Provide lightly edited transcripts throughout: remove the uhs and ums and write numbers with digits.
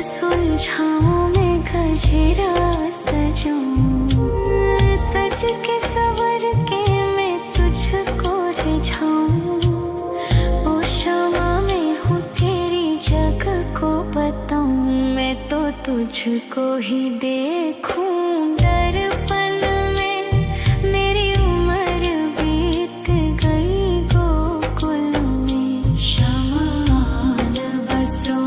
सुलझाऊं मैं गजरा सजाऊं, सज के सवर के मैं तुझको रिझाऊं। ओ शमा मैं हूँ तेरी जग को बताऊं, मैं तो तुझको ही देखूं। दर्पण में मेरी उम्र बीत गई गोकुल में, शमान बसो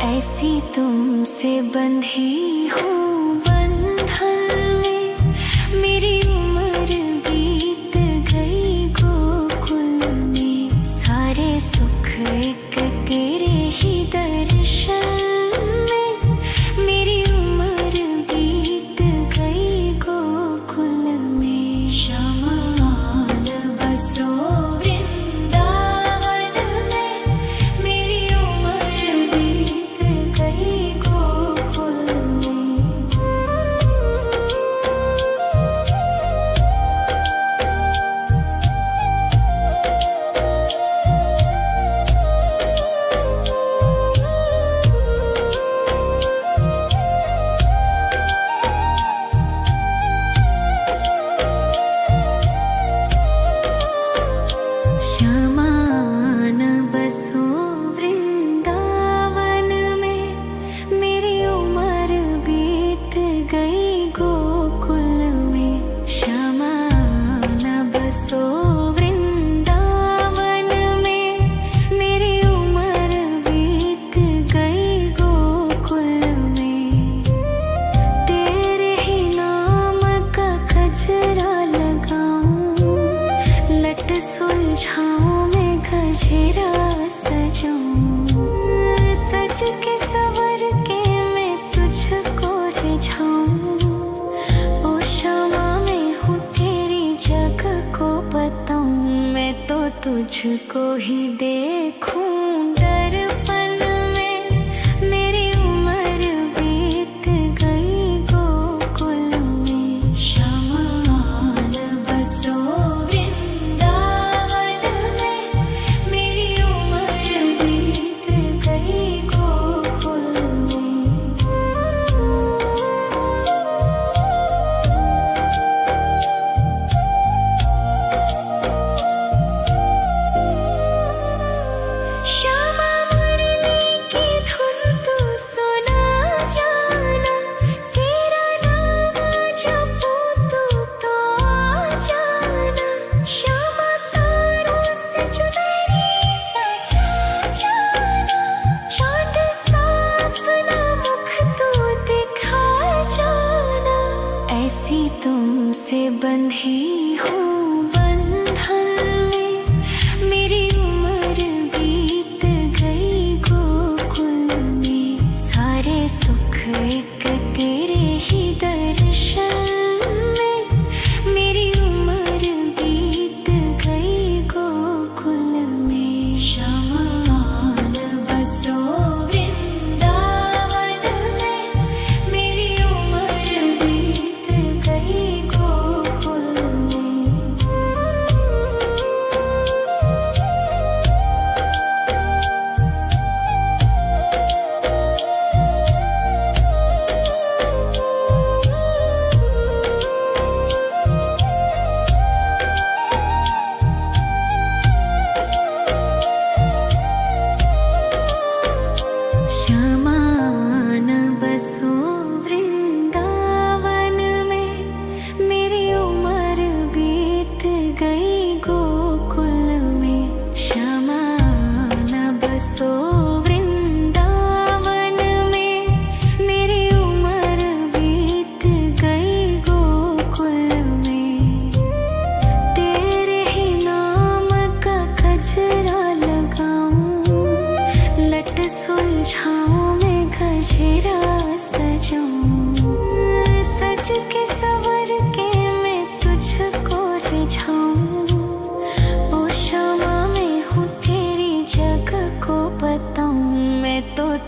ऐसी तुमसे बंधी हूँ बंधन में, मेरी उम्र बीत गई गोकुल में। सारे सुख एक तेरे ही दर्शन में, मेरी उम्र बीत गई गोकुल में। शमान बसो सुलझाऊं मैं गजरा सजाऊं, सज के सवर के मैं तुझको रिझाऊं। ओ शमा मैं हूँ तेरी जग को बताऊं, मैं तो तुझको ही देखूं। दर्पण में मेरी उम्र बीत गई गोकुल में, शमान बसो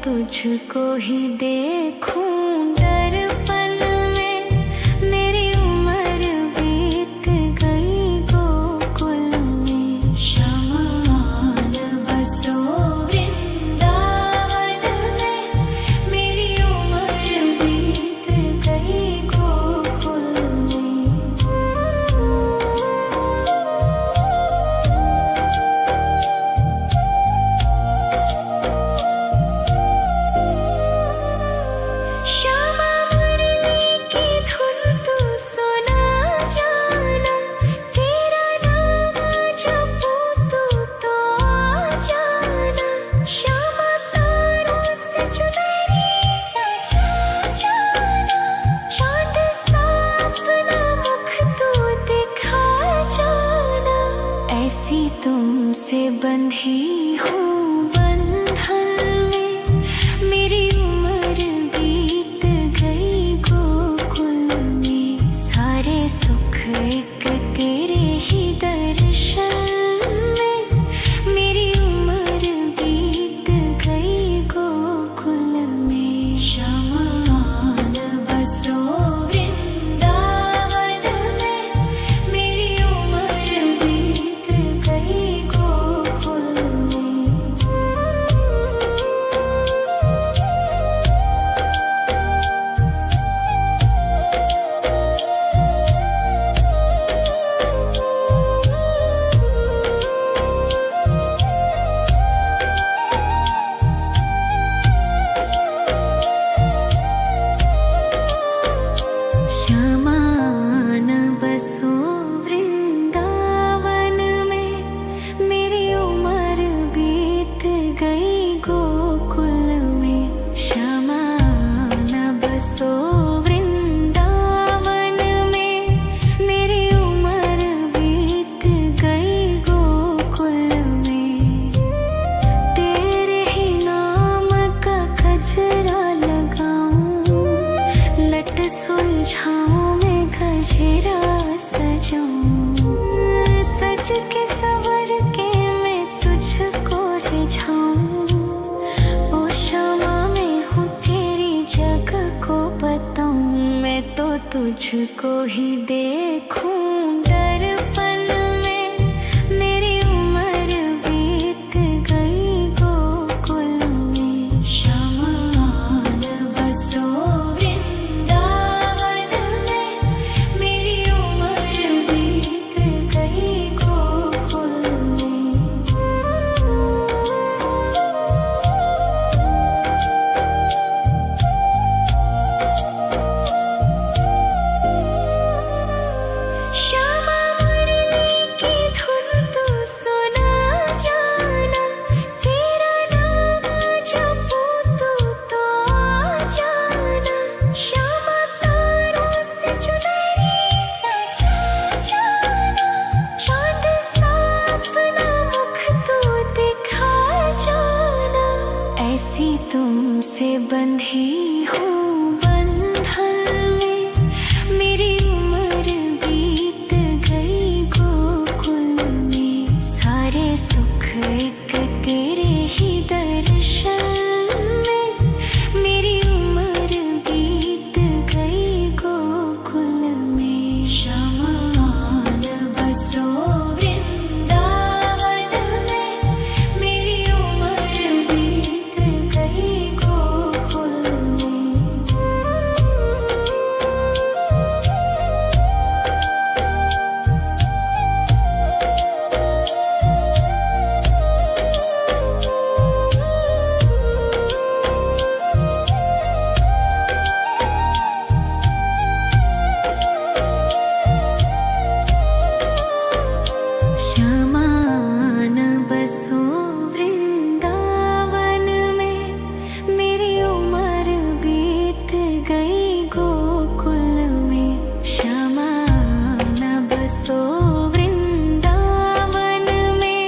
तुझको ही देखूं दर्पण में। मेरी उम्र बीत गई गोकुल में। शमान बसो वृंदावन में। मेरी उम्र बीत गई गोकुल में। श्यामा मुरली की धुन तू सुना जाना। तेरा नाम जपूं तू तो आ जाना। श्यामा तारों से चुनरी सजा जाना। चाँद सा अपना मुख तू दिखा जाना। ऐसी तुमसे बंधी हूँ बंधन में। मेरी उम्र बीत गई गोकुल में। सारे सुख एक तेरे ही दर्शन में। मेरी उम्र बीत गई गोकुल में। शमान बसो वृंदावन में। मेरी उम्र बीत गई गोकुल में। श्यामान बसो वृंदावन में। मेरी उम्र बीत गई गोकुल में। श्यामान बसो वृंदावन में। मेरी उम्र बीत गई गोकुल में। तेरे ही नाम का गजरा लगाऊं। लट सुलझाऊं मैं गजरा सजाऊं। सज के सवर के मैं तुझको रिझाऊं। ओ श्यामा मैं हूँ तेरी जग को बताऊं। मैं तो तुझको ही देखूं दर्पण में। मेरी उम्र बीत गई गोकुल में। शमान बसो वृंदावन में। मेरी उम्र बीत गई गोकुल में। श्यामा मुरली की धुन तू सुना जाना। तेरा नाम जपूं तू तो आ जाना। श्यामा तारों से चुनरी सजा जाना। चाँद सा अपना मुख तू दिखा जाना। ऐसी तुमसे बंधी हूँ बंधन में। मेरी उम्र बीत गई गोकुल में। सारे सुख एक तेरे ही दर्शन में। मेरी उम्र बीत गई गोकुल में। शमान बसो वृंदावन में। मेरी उम्र बीत गई गोकुल में। श्यामान बसो वृंदावन में। मेरी उम्र बीत गई गोकुल में। श्यामान बसो वृंदावन में।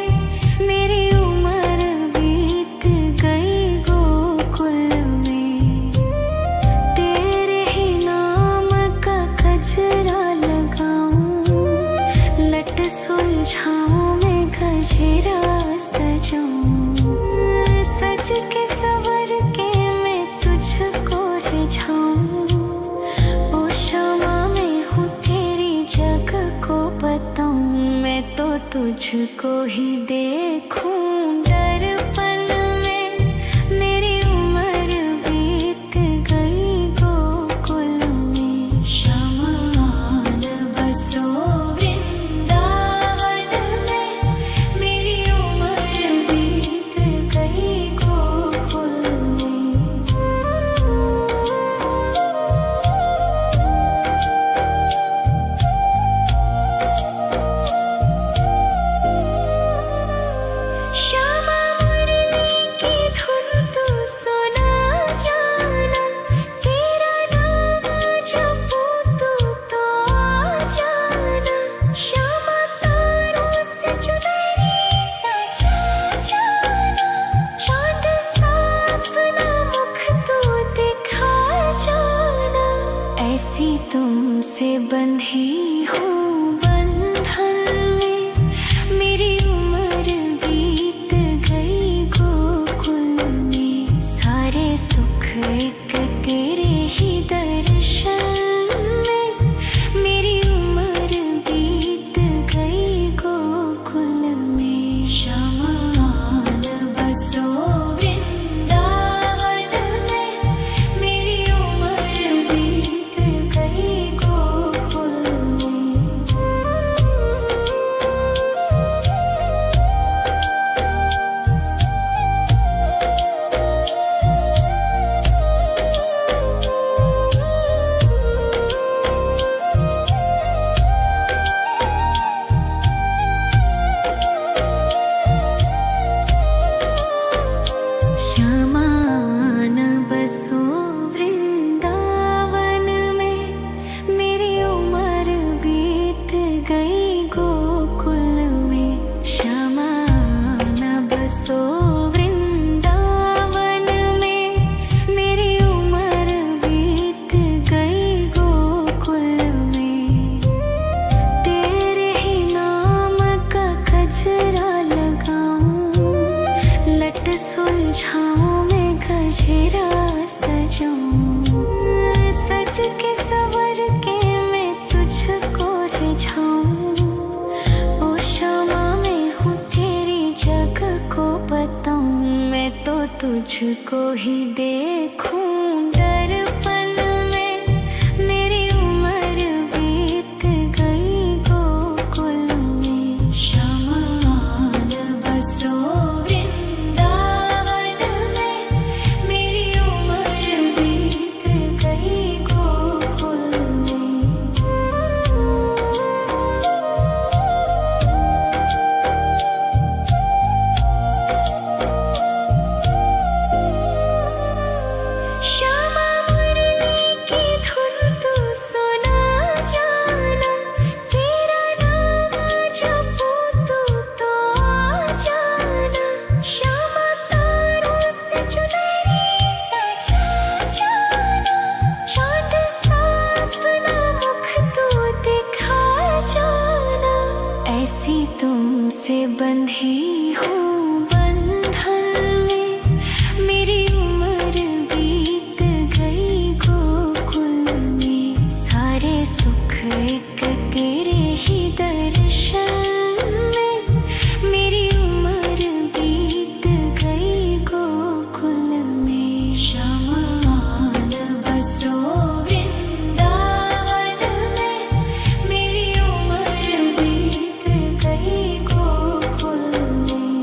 मेरी उम्र बीत गई गोकुल में। तेरे ही नाम का गजरा लगाऊं। लट सुलझाऊं मैं गजरा सजाऊं। सज के सवर के तुझको ही देखूं दर्पण में। मेरी उम्र बीत गई गोकुल में। शमान बसो वृंदावन में। मेरी उम्र बीत गई गोकुल में। श्यामा मुरली की धुन तू सुना जाना। तेरा नाम जपूं तू तो आ जाना। श्यामा तारों से चुनरी सजा जाना। चांद सा अपना मुख तू दिखा जाना। ऐसी तुमसे बंधी हूँ बंधन में। मेरी उम्र बीत गई गोकुल में। सारे सुख एक तेरे ही दर्शन में। मेरी उम्र बीत गई गोकुल में। शमान बसो वृंदावन में। मेरी उम्र बीत गई गोकुल में। श्यामान बसो वृंदावन में। मेरी उम्र बीत गई गोकुल में। श्यामान बसो वृंदावन में। मेरी उम्र बीत गई गोकुल में। तेरे ही नाम का गजरा लगाऊं। लट सुलझाऊं मैं गजरा सजाऊं। सज के सवर के मैं तुझको रिझाऊं। ओ श्यामा मैं हूँ तेरी जग को बताऊं। मैं तो तुझको ही देखूं दर्पण में। मेरी उम्र बीत गई गोकुल में। शमान बसो वृंदावन में। मेरी उम्र बीत गई गोकुल में। श्यामा मुरली की धुन तू सुना जाना। तेरा नाम जपूं तू तो आ जाना। श्यामा तारों से चुनरी सजा जाना। चांद सा अपना मुख तू दिखा जाना। ऐसी तुमसे बंधी हूँ बंधन में। मेरी उम्र बीत गई गोकुल में। सारे सुख एक तेरे ही दर्शन में। मेरी उम्र बीत गई गोकुल में। शमान बसो वृंदावन में। मेरी उम्र बीत गई गोकुल में।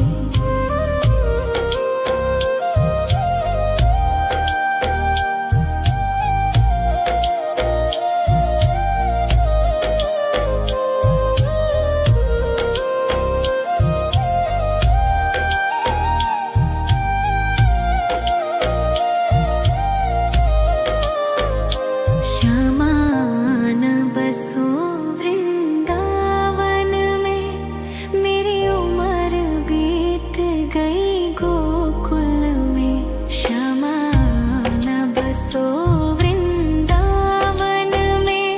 श्यामान बसो वृंदावन में। मेरी उम्र बीत गई गोकुल में। श्यामान बसो वृंदावन में।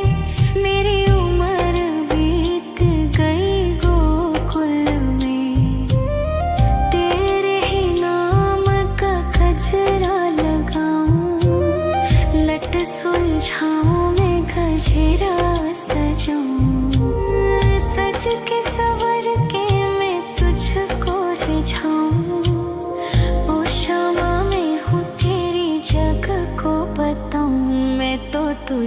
मेरी उम्र बीत गई गोकुल में। तेरे ही नाम का गजरा लगाऊं। लट सुलझाऊं मैं गजरा सजाऊं। सज के सवर के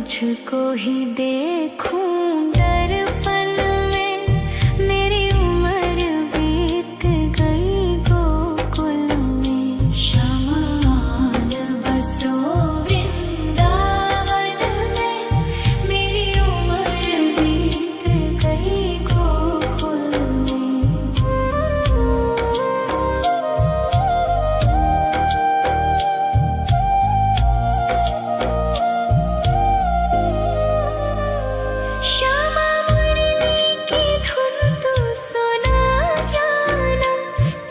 तुझको ही देखूं दर्पण में। मेरी उम्र बीत गई गोकुल में। शमान बसो वृंदावन में। मेरी उम्र बीत गई गोकुल में। श्यामा मुरली की धुन तू सुना जाना।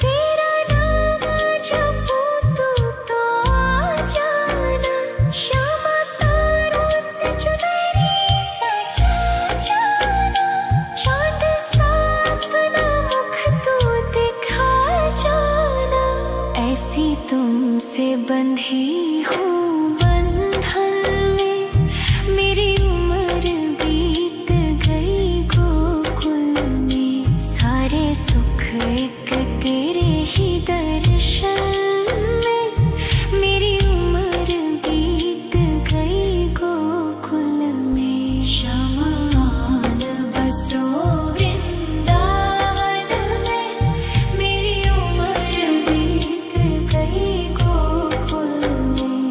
तेरा नाम जपूं तू तो आ जाना। श्यामा तारों से चुनरी सजा जाना। चाँद सा अपना मुख तू दिखा जाना। ऐसी तुमसे बंधी हूँ बंधन में। मेरी उम्र बीत गई गोकुल में। सारे सुख एक तेरे ही दर्शन में। मेरी उम्र बीत गई गोकुल में। शमान बसो वृंदावन में। मेरी उम्र बीत गई गोकुल में।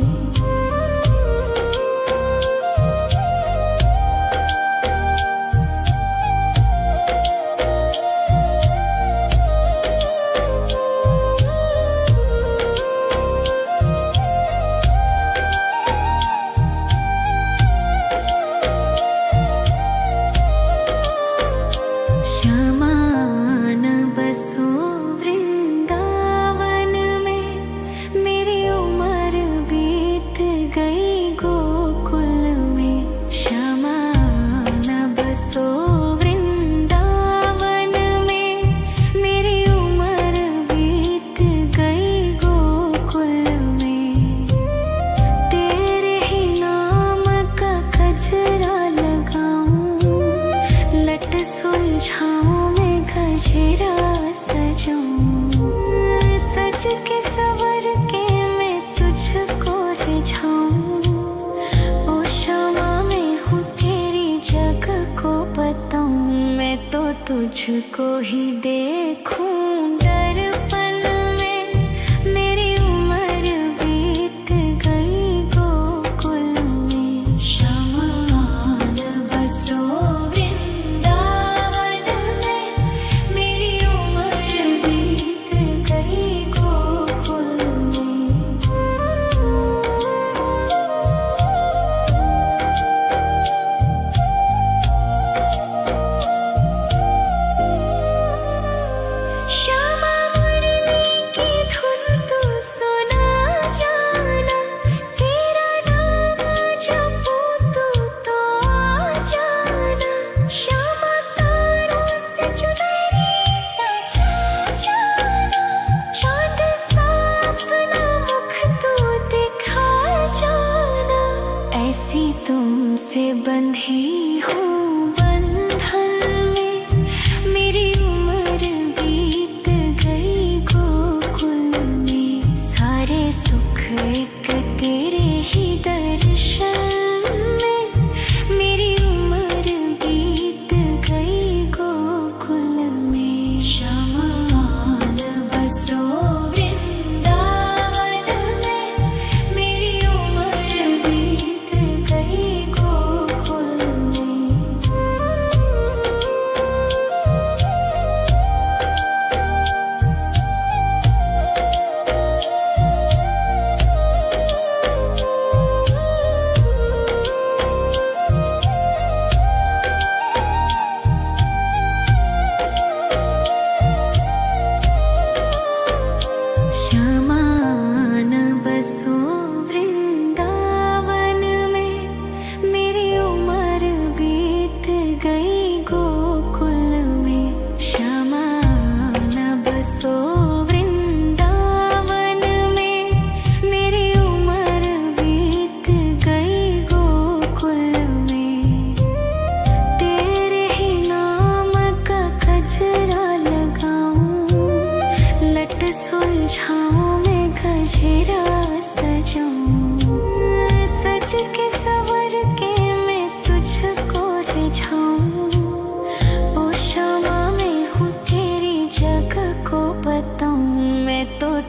श्यामान बसो वृंदावन में। मेरी उम्र बीत गई गोकुल में। श्यामान बसो वृंदावन में। मेरी उम्र बीत गई गोकुल में। तेरे ही नाम का गजरा लगाऊं। लट सुलझाऊं मैं गजरा सजाऊं। सज के सवर के मैं तुझको रिझाऊं। ओ श्यामा मैं हूँ तेरी जग को बताऊं। मैं तो तुझको ही देखूं दर्पण में। मेरी उम्र बीत गई गोकुल में। शमान बसो वृंदावन में। मेरी उम्र बीत गई गोकुल में। श्यामा मुरली की धुन तू सुना जाना। तेरा नाम जपूं तू तो आ जाना। श्यामा तारों से चुनरी सजा जाना। चाँद सा अपना मुख तू दिखा जाना। ऐसी तुमसे बंधी हूँ बंधन में। मेरी उम्र बीत गई गोकुल में। सारे सुख एक तेरे ही दर्शन में। मेरी उम्र बीत गई गोकुल में। शमान बसो वृंदावन में। मेरी उम्र बीत गई गोकुल में। श्यामान बसो वृंदावन में। मेरी उम्र बीत गई गोकुल में। श्यामान बसो वृंदावन में। मेरी उम्र बीत गई गोकुल में। तेरे ही नाम का गजरा लगाऊं। लट सुलझाऊं मैं गजरा सजाऊं। सज के सवर के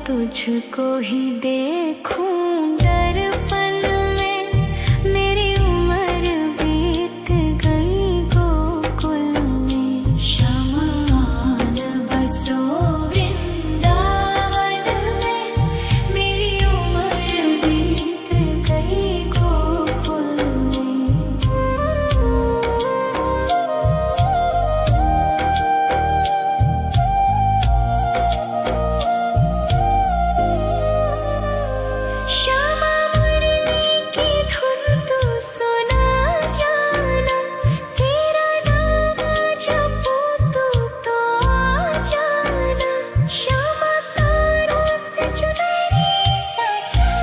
तुझको ही देखूं दर्पण में। मेरी उम्र बीत गई गोकुल में। शमान बसो वृंदावन में। मेरी उम्र बीत गई गोकुल में। श्यामा मुरली की धुन तू सुना जाना। तेरा नाम जपूं तू तो आ जाना। श्यामा तारों से चुनरी सजा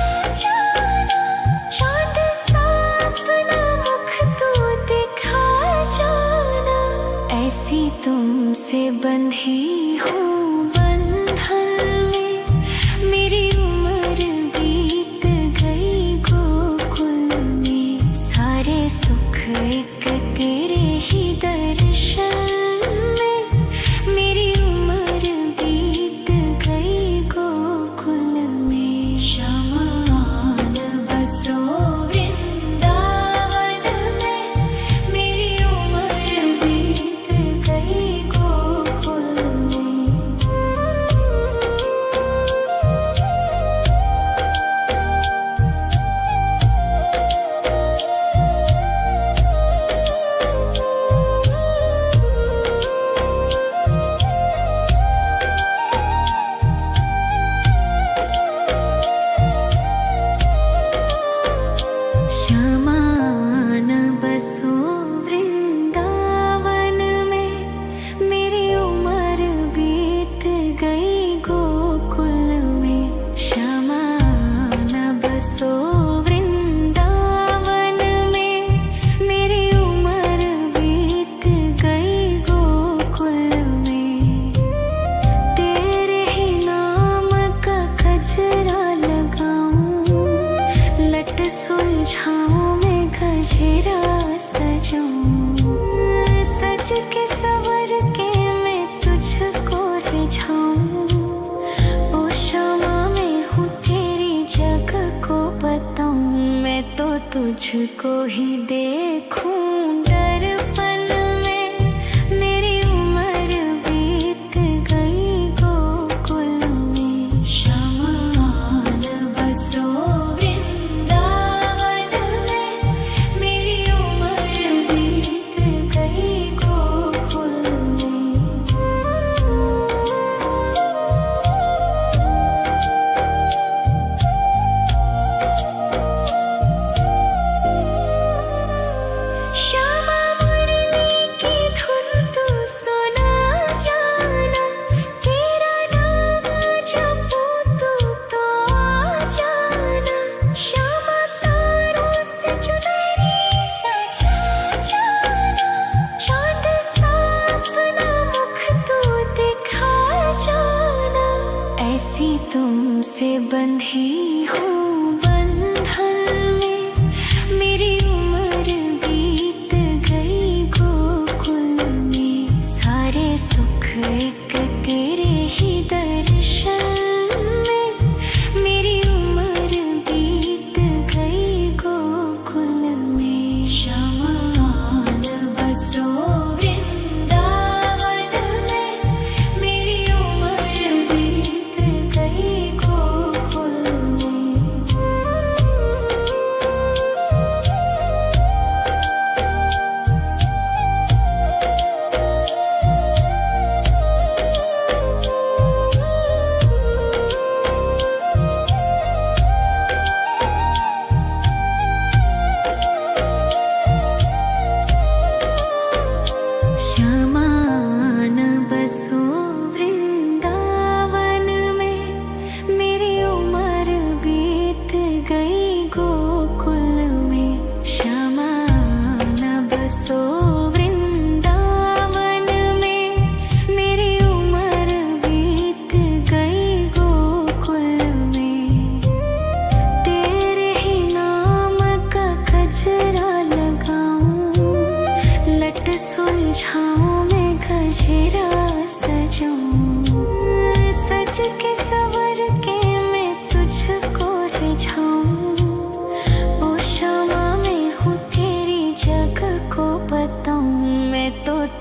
जाना। चाँद सा अपना मुख तू दिखा जाना। ऐसी तुमसे बंधी हूँ बंधन में। मेरी उम्र बीत गई गोकुल में। सारे सुख एक तेरे ही दर्शन में। मेरी उम्र बीत गई गोकुल में। शमान बसो वृंदावन में। मेरी उम्र बीत गई गोकुल में। शमान बसो वृंदावन में। मेरी उम्र बीत गई गोकुल में। शमान बसो वृंदावन में। मेरी उम्र बीत गई गोकुल में। तेरे ही नाम का गजरा लगाऊं। लट सुलझाऊं मैं गजरा सजाऊं। सज के सवर के मैं तुझको रिझाऊं। ओ क्षमा मैं हूँ तेरी जग को बताऊं। मैं तो तुझको ही देखूं दर्पण में। मेरी उम्र बीत गई गोकुल में। शमान बसो वृंदावन में। मेरी उम्र बीत गई गोकुल में। श्यामा मुरली की धुन तू सुना जाना। तेरा नाम जपूं तू तो आ जाना। श्यामा तारों से चुनरी सजा जाना। चाँद सा अपना मुख तू दिखा जाना। ऐसी तुमसे बंधी हूँ बंधन में। मेरी उम्र बीत गई गोकुल में। सारे सुख एक तेरे ही दर्शन में। मेरी उम्र बीत गई गोकुल में। शमान बसो वृंदावन में। मेरी उम्र बीत गई गोकुल में।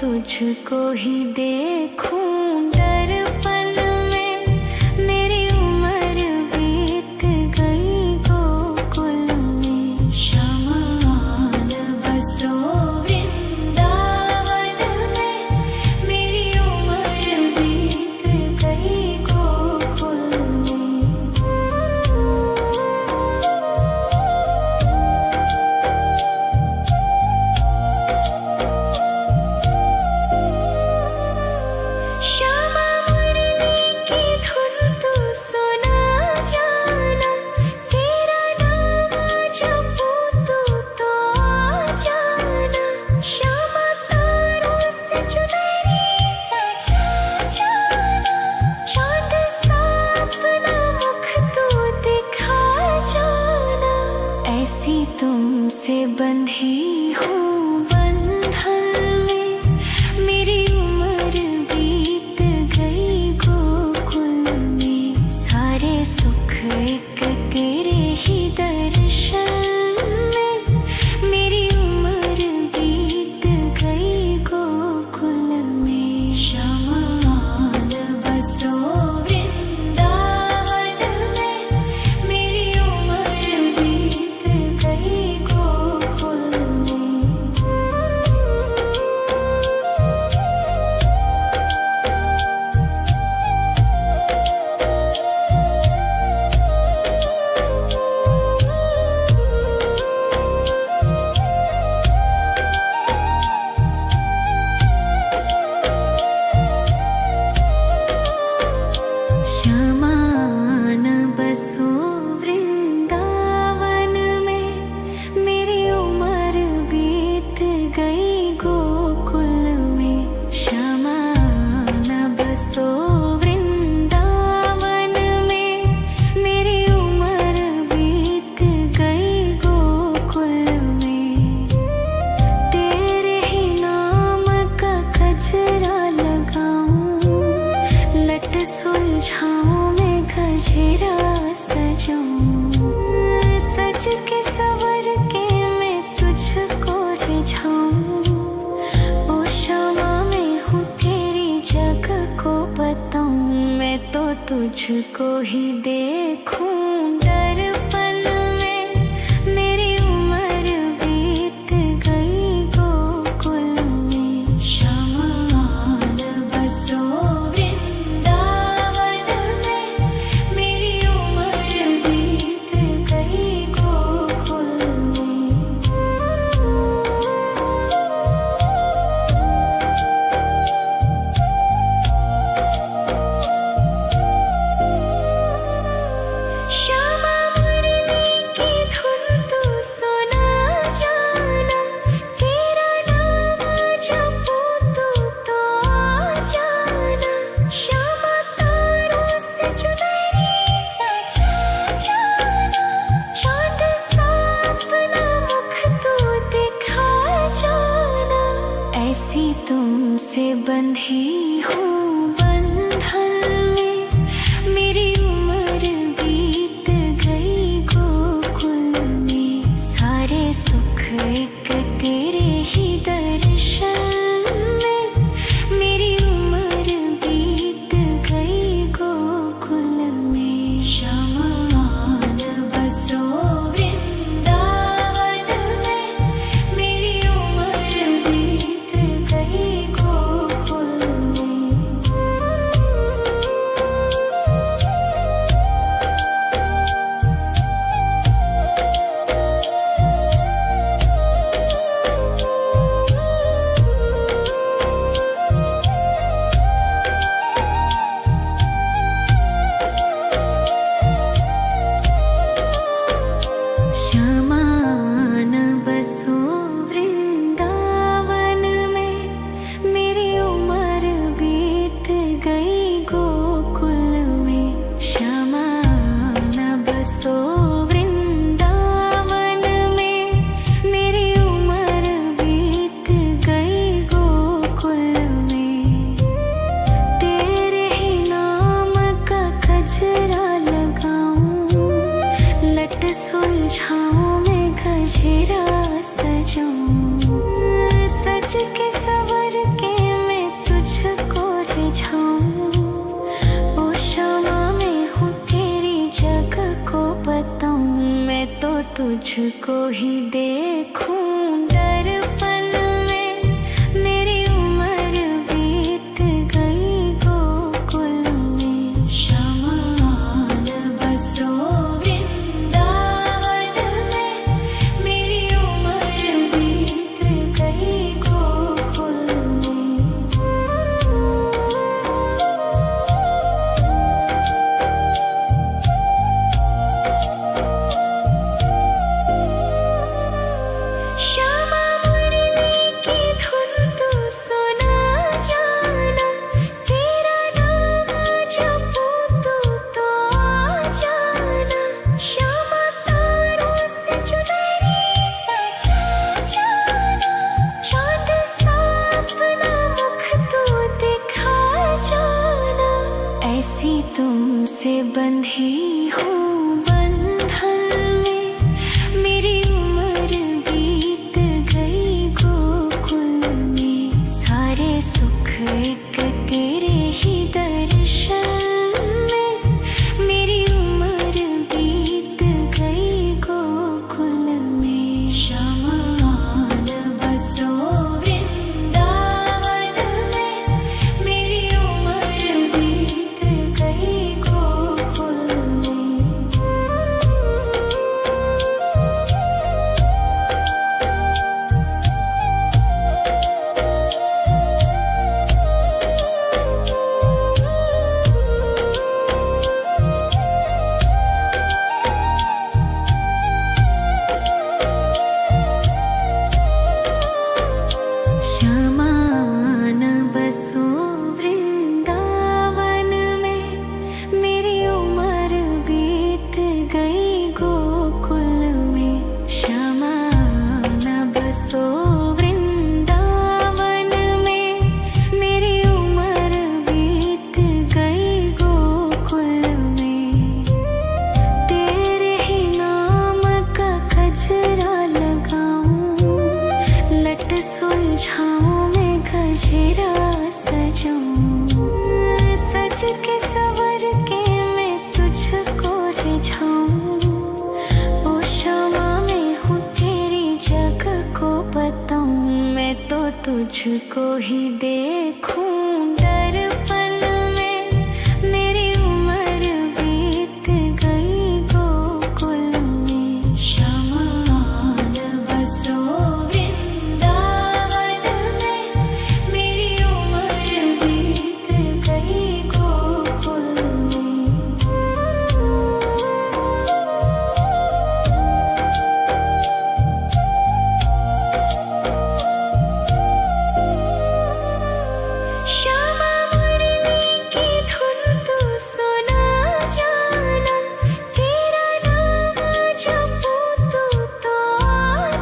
तुझको ही देखूं दर्पण में। मेरी उम्र बीत गई गोकुल में। शमान बसो वृंदावन में। मेरी उम्र बीत गई गोकुल में। श्यामा मुरली की धुन तू सुना जाना। तेरा नाम जपूं तू तो आ जाना। श्यामा तारों से चुनरी सजा जाना। चांद सा अपना मुख तू दिखा जाना। ऐसी तुमसे बंधी हूँ बंधन में। मेरी उम्र बीत गई गोकुल में। सारे सुख एक तेरे ही दर्शन में। मेरी उम्र बीत गई गोकुल में। शमान बसो वृंदावन में। मेरी उम्र बीत गई गोकुल में। श्यामान बसो वृंदावन में। मेरी उम्र बीत गई गोकुल में। श्यामान बसो वृंदावन में। मेरी उम्र बीत गई गोकुल में। तेरे ही नाम का गजरा लगाऊं। लट सुलझाऊं मैं गजरा सजाऊं। सज के सवर के मैं तुझको रिझाऊं। ओ श्यामा मैं हूँ तेरी जग को बताऊं। मैं तो तुझको ही देखूं दर्पण में। मेरी उम्र बीत गई गोकुल में। शमान बसो वृंदावन में। मेरी उम्र बीत गई गोकुल में। श्यामा मुरली की धुन तू सुना जाना। तेरा नाम जपूं तू तो आ जाना। श्यामा तारों से चुनरी सजा जाना। चांद सा अपना मुख तू दिखा जाना। ऐसी तुमसे बंधी हूँ बंधन में। मेरी उम्र बीत गई गोकुल में। सारे सुख एक तेरे ही दर्शन में। मेरी उम्र बीत गई गोकुल में। शमान बसो वृंदावन में। मेरी उम्र बीत गई गोकुल में। श्यामान बसो वृंदावन में। मेरी उम्र बीत गई गोकुल में। श्यामान बसो वृंदावन में। मेरी उम्र बीत गई गोकुल में। तेरे ही नाम का गजरा लगाऊं। लट सुलझाऊं मैं गजरा सजाऊं। सज के सवर के तुझको ही देखूं दर्पण में। मेरी उम्र बीत गई गोकुल में, शमान बसो वृंदावन में। मेरी उम्र बीत गई गोकुल में। श्यामा मुरली की धुन तू सुना जाना, तेरा नाम जपूं तू तो आ जाना। श्यामा तारों से चुनरी सजा जाना, चाँद सा अपना मुख तू दिखा जाना। ऐसी तुमसे बंधी हूँ बंधन में, मेरी उम्र बीत गई गोकुल में। सारे सुख एक तेरे ही दर्शन में, मेरी उम्र बीत गई गोकुल में। शमान बसो वृंदावन में, मेरी उम्र बीत गई गोकुल में। शमान बसो वृंदावन में, मेरी उम्र बीत गई गोकुल में। शमान बसो वृंदावन में, मेरी उम्र बीत गई गोकुल में। तेरे ही नाम का गजरा लगाऊं, लट सुलझाऊं मैं गजरा सजाऊं। सज के सवर के मैं तुझको रिझाऊं। ओ क्षमा मैं हूँ तेरी जग को बताऊं, मैं तो तुझको ही देखूं दर्पण में। मेरी उम्र बीत गई गोकुल में। शमान बसो वृंदावन में, मेरी उम्र बीत गई गोकुल में। श्यामा मुरली की धुन तू सुना जाना, तेरा नाम जपूं तू तो आ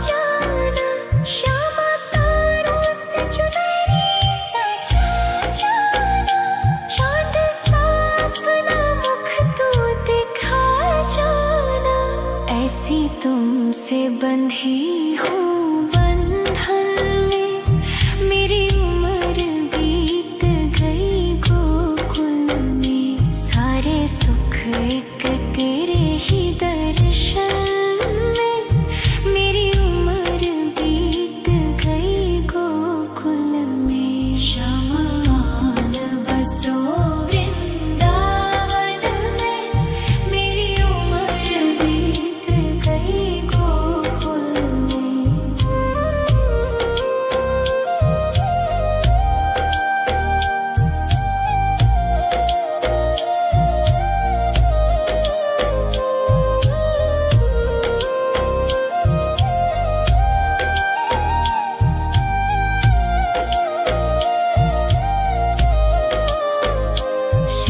जाना। श्यामा तारों से चुनरी सजा जाना, चाँद सा अपना मुख तू दिखा जाना। ऐसी तुमसे बंधी हूँ बंधन में, मेरी उम्र बीत गई गोकुल में। सारे सुख एक तेरे ही दर्शन में, मेरी उम्र बीत गई गोकुल में। शमान बसो वृंदावन में, मेरी उम्र बीत गई गोकुल में।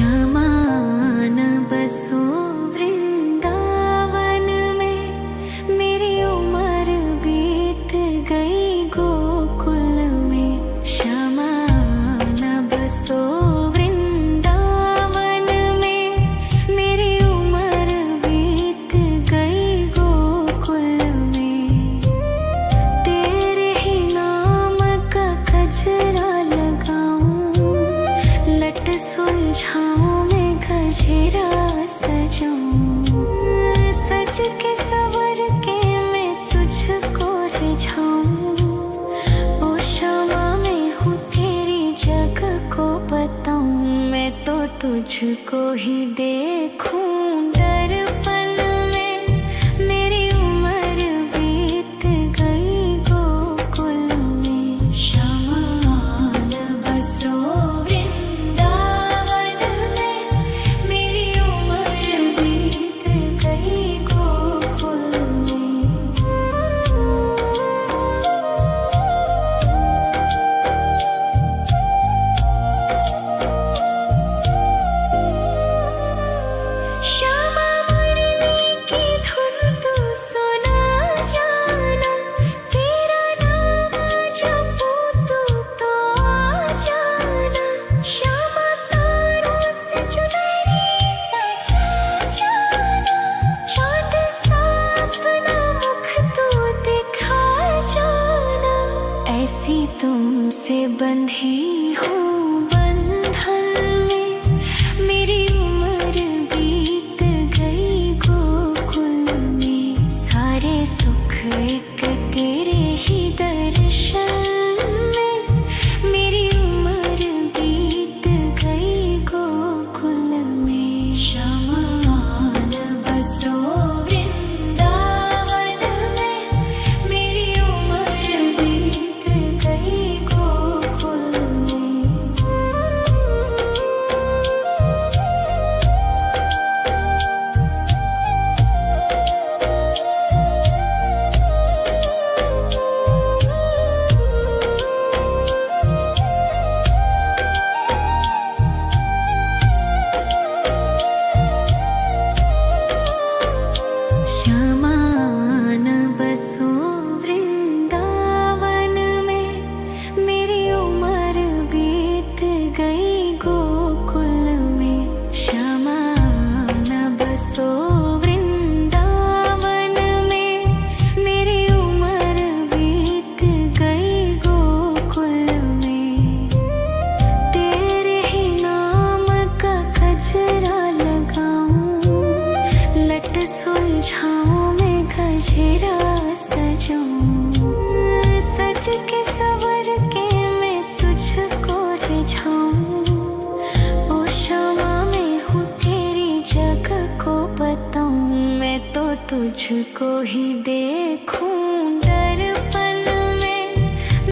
शमान बसो वृंदावन में, मेरी उम्र बीत गई गोकुल में। शमान बसो वृंदावन में, मेरी उम्र बीत गई गोकुल में। तेरे ही नाम का गजरा लगाऊं, लट सुलझाऊं मैं गजरा सजाऊं। सज के सवर के तुझको ही देखूं दर्पण में मेरी उम्र बीत गई गोकुल में शमान बसो वृंदावन में मेरी उम्र बीत गई गोकुल में श्यामा मुरली की धुन तू सुना जाना तेरा नाम जपूं तू तो आ जाना श्यामा तारों से चुनरी सजा जाना चाँद सा अपना मुख तू दिखा जाना ऐसी तुमसे बंधी हूँ बंधन में मेरी उम्र बीत गई गोकुल में सारे सुख एक तेरे ही दर्शन में मेरी उम्र बीत गई गोकुल में शमान बसो वृंदावन में मेरी उम्र बीत गई गोकुल में श्यामान बसो वृंदावन में मेरी उम्र बीत गई गोकुल में श्यामान बसो वृंदावन में मेरी उम्र बीत गई गोकुल में तेरे ही नाम का गजरा लगाऊं लट सुलझाऊं मैं गजरा सजाऊं सज के सवर के मैं तुझको रिझाऊं ओ क्षमा में हूँ तेरी जग को बताऊं मैं तो तुझको ही देखूं